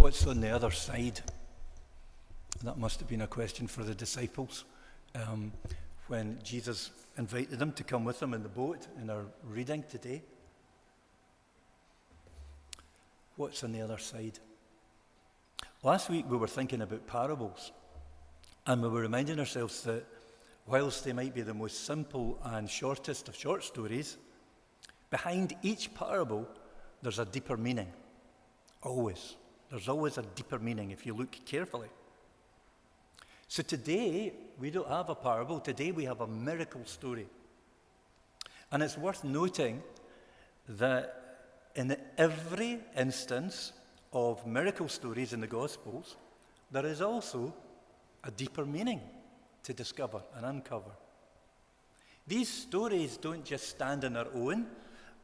What's on the other side? That must have been a question for the disciples when Jesus invited them to come with him in the boat in our reading today. What's on the other side? Last week we were thinking about parables, and we were reminding ourselves that whilst they might be the most simple and shortest of short stories, behind each parable there's a deeper meaning. Always. There's always a deeper meaning if you look carefully. So today, we don't have a parable. Today we have a miracle story. And it's worth noting that in every instance of miracle stories in the Gospels, there is also a deeper meaning to discover and uncover. These stories don't just stand on their own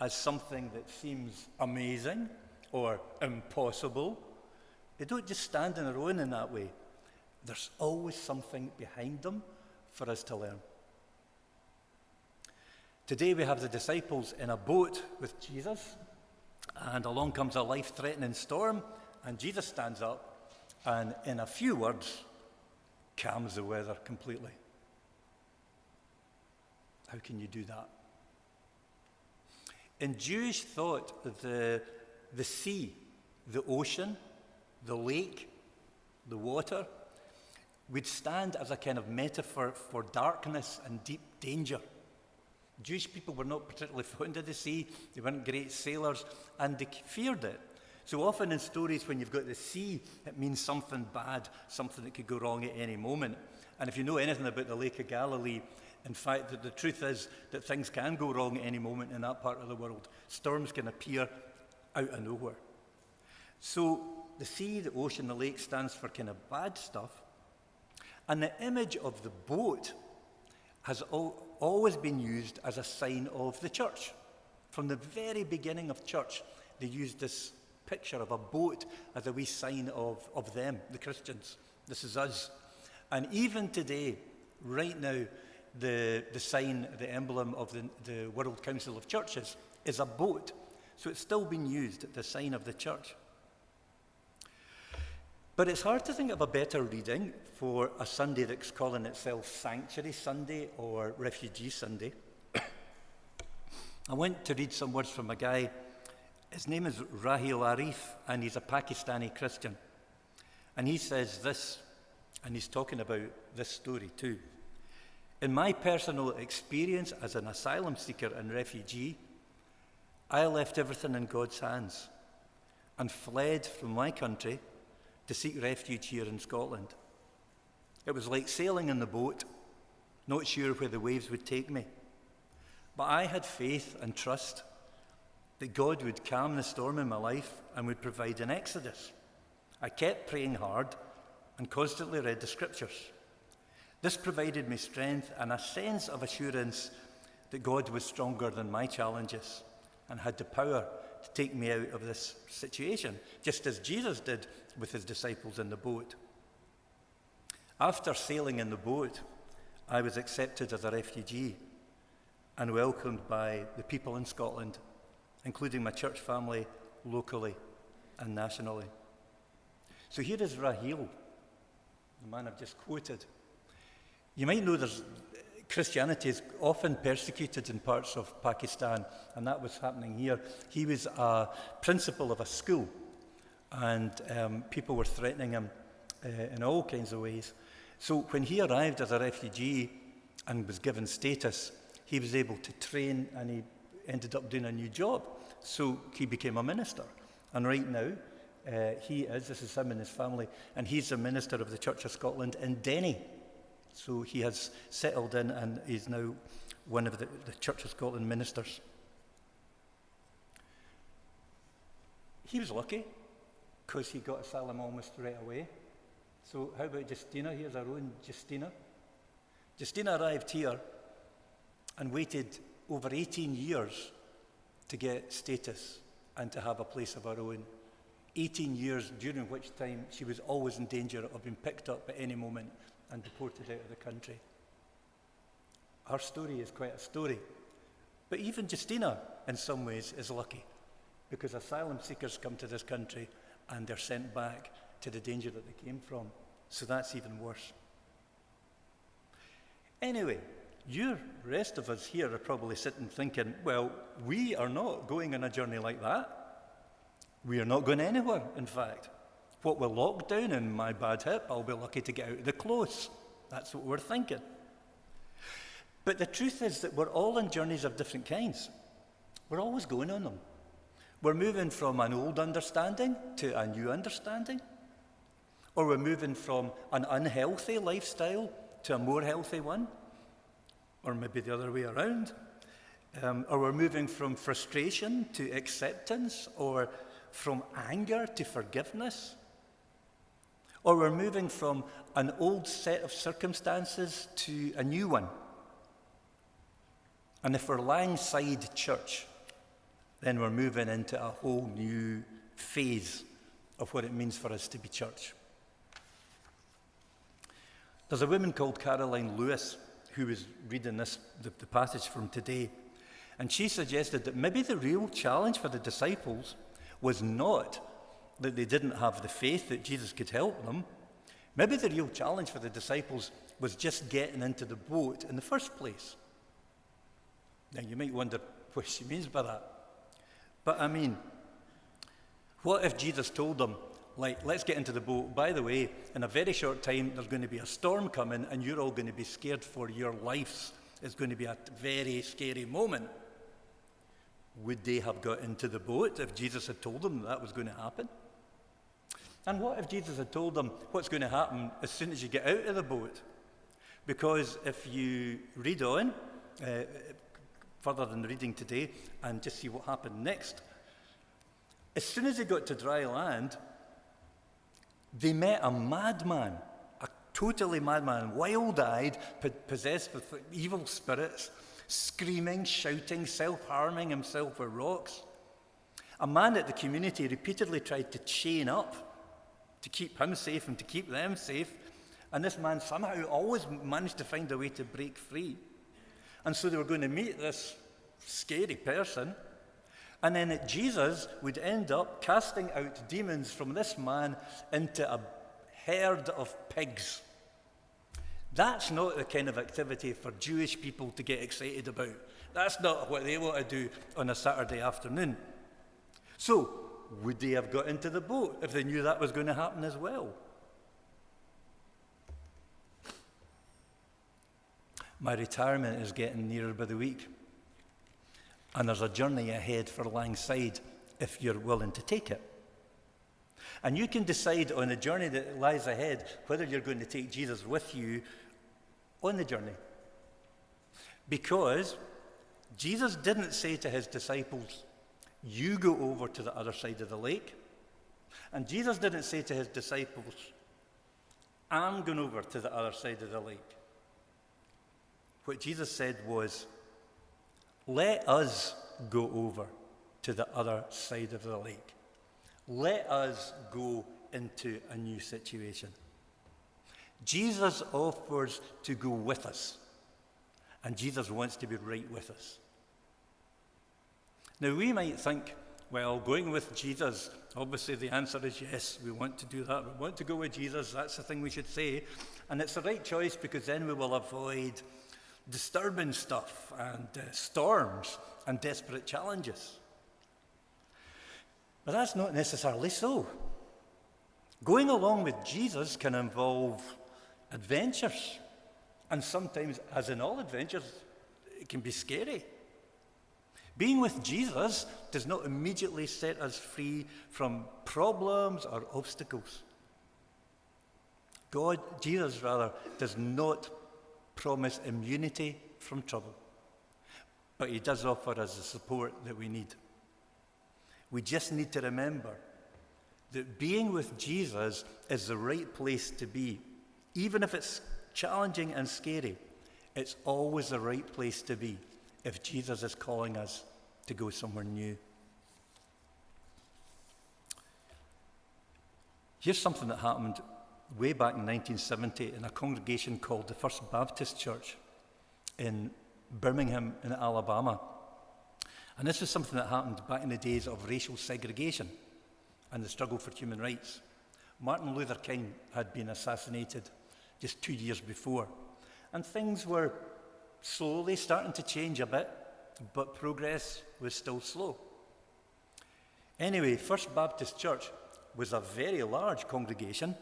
as something that seems amazing or impossible. They don't just stand on their own in that way. There's always something behind them for us to learn. Today we have the disciples in a boat with Jesus, and along comes a life-threatening storm, and Jesus stands up and, in a few words, calms the weather completely. How can you do that? In Jewish thought, the sea, the ocean, the lake, the water, would stand as a kind of metaphor for darkness and deep danger. Jewish people were not particularly fond of the sea. They weren't great sailors, and they feared it. So often in stories, when you've got the sea, it means something bad, something that could go wrong at any moment. And if you know anything about the Lake of Galilee, in fact, the truth is that things can go wrong at any moment in that part of the world. Storms can appear out of nowhere. So the sea, the ocean, the lake stands for kind of bad stuff. And the image of the boat has always been used as a sign of the church. From the very beginning of church, they used this picture of a boat as a wee sign of them, the Christians. This is us. And even today, right now, the sign, the emblem of the World Council of Churches is a boat. So it's still being used, the sign of the church. But it's hard to think of a better reading for a Sunday that's calling itself Sanctuary Sunday or Refugee Sunday. I went to read some words from a guy. His name is Rahil Arif, and he's a Pakistani Christian. And he says this, and he's talking about this story too. In my personal experience as an asylum seeker and refugee, I left everything in God's hands and fled from my country to seek refuge here in Scotland. It was like sailing in the boat, not sure where the waves would take me. But I had faith and trust that God would calm the storm in my life and would provide an exodus. I kept praying hard and constantly read the scriptures. This provided me strength and a sense of assurance that God was stronger than my challenges and had the power to take me out of this situation, just as Jesus did with his disciples in the boat. After sailing in the boat, I was accepted as a refugee and welcomed by the people in Scotland, including my church family locally and nationally. So here is Rahil, the man I've just quoted. You might know Christianity is often persecuted in parts of Pakistan, and that was happening here. He was a principal of a school, and people were threatening him in all kinds of ways. So when he arrived as a refugee and was given status, he was able to train, and he ended up doing a new job. So he became a minister. And right now, this is him and his family, and he's a minister of the Church of Scotland in Denny. So he has settled in and is now one of the Church of Scotland ministers. He was lucky because he got asylum almost right away. So how about Justina? Here's our own Justina. Justina arrived here and waited over 18 years to get status and to have a place of her own. 18 years during which time she was always in danger of being picked up at any moment and deported out of the country. Our story is quite a story. But even Justina, in some ways, is lucky, because asylum seekers come to this country and they're sent back to the danger that they came from. So that's even worse. Anyway, you rest of us here are probably sitting thinking, well, we are not going on a journey like that. We are not going anywhere, in fact. What with lockdown and my bad hip, I'll be lucky to get out of the close. That's what we're thinking. But the truth is that we're all on journeys of different kinds. We're always going on them. We're moving from an old understanding to a new understanding. Or we're moving from an unhealthy lifestyle to a more healthy one. Or maybe the other way around. Or we're moving from frustration to acceptance, or from anger to forgiveness. Or we're moving from an old set of circumstances to a new one. And if we're Langside Church, then we're moving into a whole new phase of what it means for us to be church. There's a woman called Caroline Lewis who was reading the passage from today, and she suggested that maybe the real challenge for the disciples was not that they didn't have the faith that Jesus could help them. Maybe the real challenge for the disciples was just getting into the boat in the first place. Now, you might wonder what she means by that. But I mean, what if Jesus told them, like, let's get into the boat. By the way, in a very short time, there's going to be a storm coming, and you're all going to be scared for your lives. It's going to be a very scary moment. Would they have got into the boat if Jesus had told them that was going to happen? And what if Jesus had told them what's going to happen as soon as you get out of the boat? Because if you read on, further than reading today, and just see what happened next, as soon as they got to dry land, they met a madman, a totally madman, wild-eyed, possessed with evil spirits, screaming, shouting, self-harming himself with rocks. A man that the community repeatedly tried to chain up to keep him safe and to keep them safe. And this man somehow always managed to find a way to break free. And so they were going to meet this scary person. And then Jesus would end up casting out demons from this man into a herd of pigs. That's not the kind of activity for Jewish people to get excited about. That's not what they want to do on a Saturday afternoon. So, would they have got into the boat if they knew that was going to happen as well? My retirement is getting nearer by the week. And there's a journey ahead for Langside if you're willing to take it. And you can decide on the journey that lies ahead whether you're going to take Jesus with you on the journey. Because Jesus didn't say to his disciples, you go over to the other side of the lake. And Jesus didn't say to his disciples, I'm going over to the other side of the lake. What Jesus said was, let us go over to the other side of the lake. Let us go into a new situation. Jesus offers to go with us, and Jesus wants to be right with us. Now, we might think, well, going with Jesus, obviously the answer is yes, we want to do that. We want to go with Jesus, that's the thing we should say. And it's the right choice because then we will avoid disturbing stuff and storms and desperate challenges. But that's not necessarily so. Going along with Jesus can involve adventures. And sometimes, as in all adventures, it can be scary. Being with Jesus does not immediately set us free from problems or obstacles. Jesus, does not promise immunity from trouble, but he does offer us the support that we need. We just need to remember that being with Jesus is the right place to be. Even if it's challenging and scary, it's always the right place to be if Jesus is calling us to go somewhere new. Here's something that happened way back in 1970 in a congregation called the First Baptist Church in Birmingham in Alabama. And this was something that happened back in the days of racial segregation. and the struggle for human rights. Martin Luther King had been assassinated just 2 years before, and things were slowly starting to change a bit, but progress was still slow. Anyway, First Baptist Church was a very large congregation,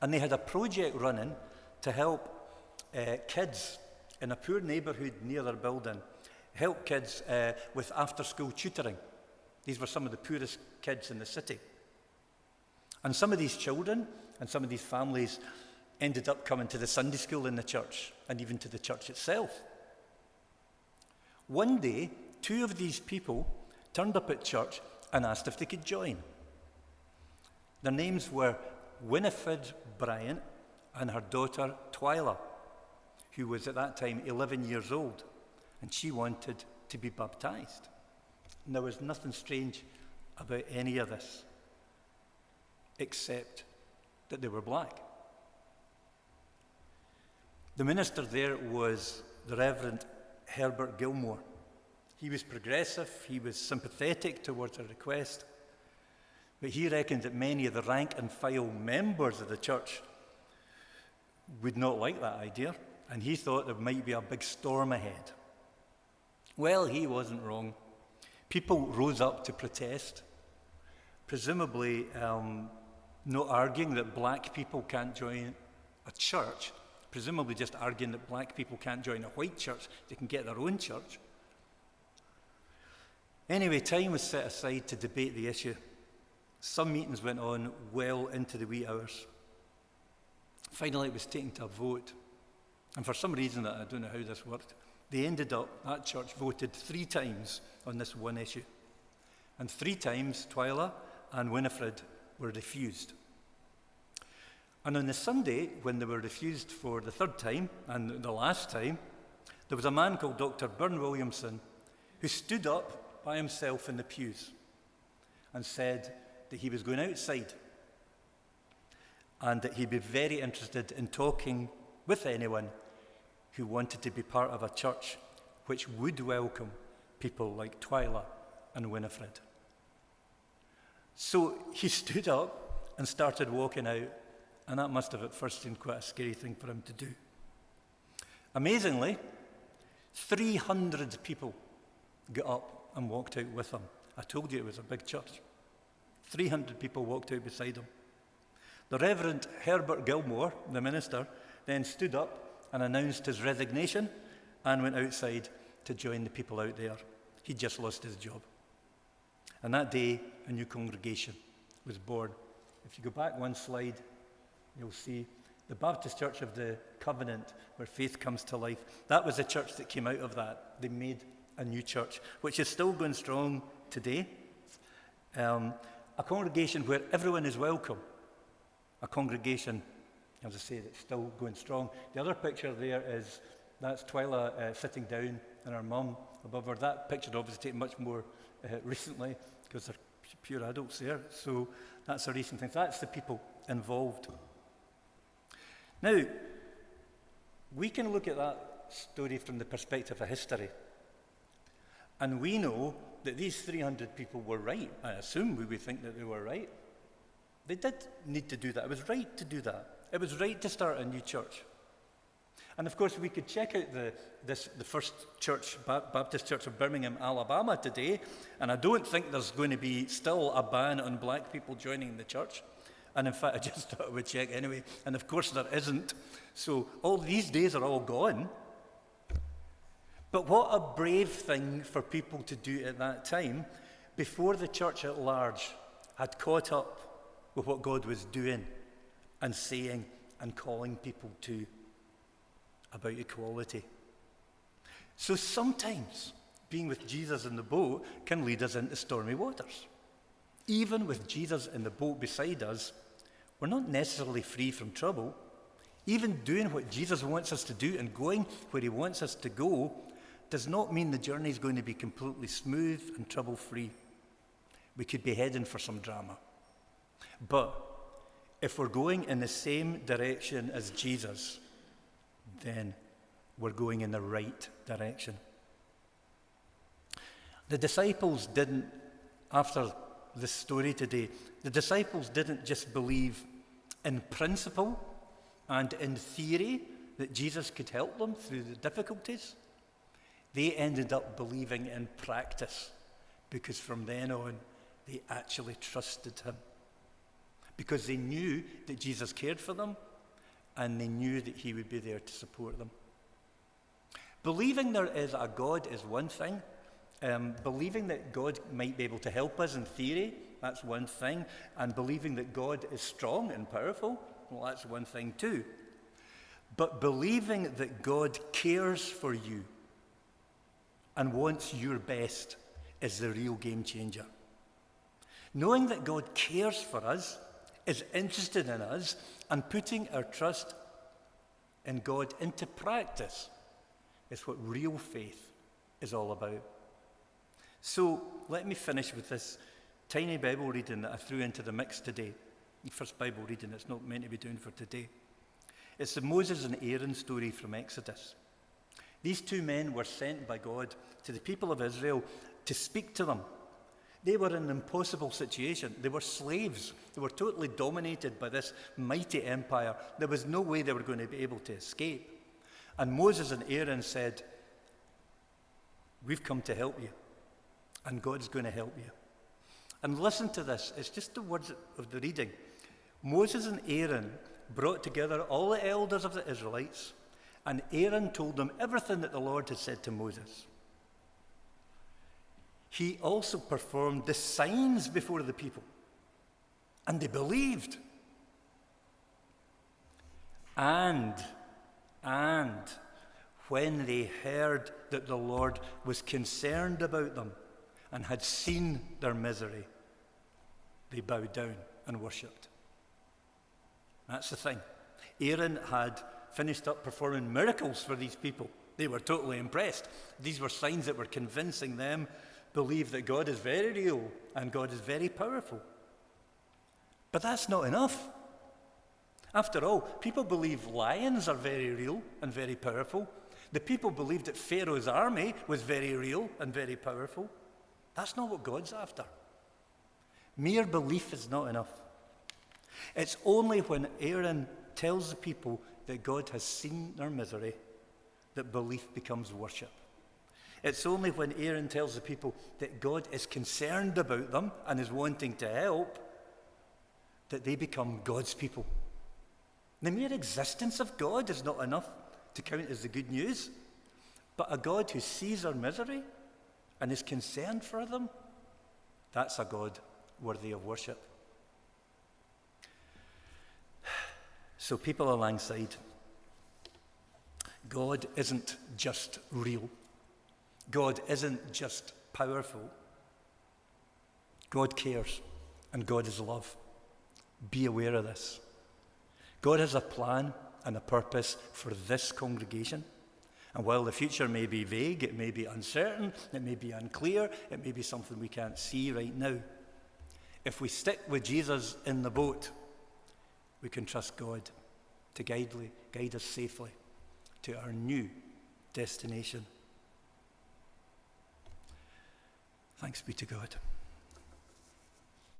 and they had a project running to help kids in a poor neighbourhood near their building, help kids with after-school tutoring. These were some of the poorest kids in the city. And some of these children and some of these families ended up coming to the Sunday school in the church and even to the church itself. One day, 2 of these people turned up at church and asked if they could join. Their names were Winifred Bryant and her daughter Twyla, who was at that time 11 years old, and she wanted to be baptized. And there was nothing strange about any of this, except that they were black. The minister there was the Reverend Herbert Gilmore. He was progressive, he was sympathetic towards a request, but he reckoned that many of the rank and file members of the church would not like that idea, and he thought there might be a big storm ahead. Well, he wasn't wrong. People rose up to protest, presumably not arguing that black people can't join a church, presumably just arguing that black people can't join a white church, they can get their own church. Anyway, time was set aside to debate the issue. Some meetings went on well into the wee hours. Finally, it was taken to a vote. And for some reason, I don't know how this worked, that church voted 3 times on this one issue. And 3 times, Twyla and Winifred were refused. And on the Sunday, when they were refused for the 3rd time, and the last time, there was a man called Dr. Byrne Williamson who stood up by himself in the pews and said that he was going outside and that he'd be very interested in talking with anyone who wanted to be part of a church which would welcome people like Twyla and Winifred. So he stood up and started walking out, and that must have at first seemed quite a scary thing for him to do. Amazingly, 300 people got up and walked out with him. I told you it was a big church. 300 people walked out beside him. The Reverend Herbert Gilmore, the minister, then stood up and announced his resignation and went outside to join the people out there. He'd just lost his job. And that day, a new congregation was born. If you go back one slide, you'll see the Baptist Church of the Covenant, where faith comes to life. That was the church that came out of that. They made a new church, which is still going strong today. A congregation where everyone is welcome. A congregation, as I say, that's still going strong. The other picture there that's Twyla sitting down and her mum above her. That picture obviously taken much more recently because they're pure adults there. So that's a recent thing. That's the people involved. Now, we can look at that story from the perspective of history. And we know that these 300 people were right. I assume we would think that they were right. They did need to do that. It was right to do that. It was right to start a new church. And of course, we could check out the first church, Baptist Church of Birmingham, Alabama today, and I don't think there's going to be still a ban on black people joining the church. And in fact, I just thought I would check anyway, and of course there isn't. So all these days are all gone. But what a brave thing for people to do at that time, before the church at large had caught up with what God was doing and saying and calling people to about equality. So sometimes being with Jesus in the boat can lead us into stormy waters. Even with Jesus in the boat beside us, we're not necessarily free from trouble. Even doing what Jesus wants us to do and going where he wants us to go does not mean the journey is going to be completely smooth and trouble-free. We could be heading for some drama. But if we're going in the same direction as Jesus, then we're going in the right direction. The disciples didn't, after this story today. The disciples didn't just believe in principle and in theory that Jesus could help them through the difficulties. They ended up believing in practice, because from then on, they actually trusted him. Because they knew that Jesus cared for them, and they knew that he would be there to support them. Believing there is a God is one thing. Believing that God might be able to help us in theory, that's one thing. And believing that God is strong and powerful, well, that's one thing too. But believing that God cares for you and wants your best is the real game changer. Knowing that God cares for us, is interested in us, and putting our trust in God into practice is what real faith is all about. So let me finish with this tiny Bible reading that I threw into the mix today. The first Bible reading it's not meant to be doing for today. It's the Moses and Aaron story from Exodus. These two men were sent by God to the people of Israel to speak to them. They were in an impossible situation. They were slaves. They were totally dominated by this mighty empire. There was no way they were going to be able to escape. And Moses and Aaron said, "We've come to help you, and God's going to help you." And listen to this. It's just the words of the reading. Moses and Aaron brought together all the elders of the Israelites, and Aaron told them everything that the Lord had said to Moses. He also performed the signs before the people, and they believed. And when they heard that the Lord was concerned about them and had seen their misery, they bowed down and worshipped. That's the thing. Aaron had finished up performing miracles for these people. They were totally impressed. These were signs that were convincing them believe that God is very real and God is very powerful. But that's not enough. After all, people believe lions are very real and very powerful. The people believed that Pharaoh's army was very real and very powerful. That's not what God's after. Mere belief is not enough. It's only when Aaron tells the people that God has seen their misery that belief becomes worship. It's only when Aaron tells the people that God is concerned about them and is wanting to help that they become God's people. The mere existence of God is not enough to count as the good news, but a God who sees our misery and is concerned for them, that's a God worthy of worship. So people alongside, God isn't just real. God isn't just powerful. God cares, and God is love. Be aware of this. God has a plan and a purpose for this congregation. And while the future may be vague, it may be uncertain, it may be unclear, it may be something we can't see right now, if we stick with Jesus in the boat, we can trust God to guide us safely to our new destination. Thanks be to God.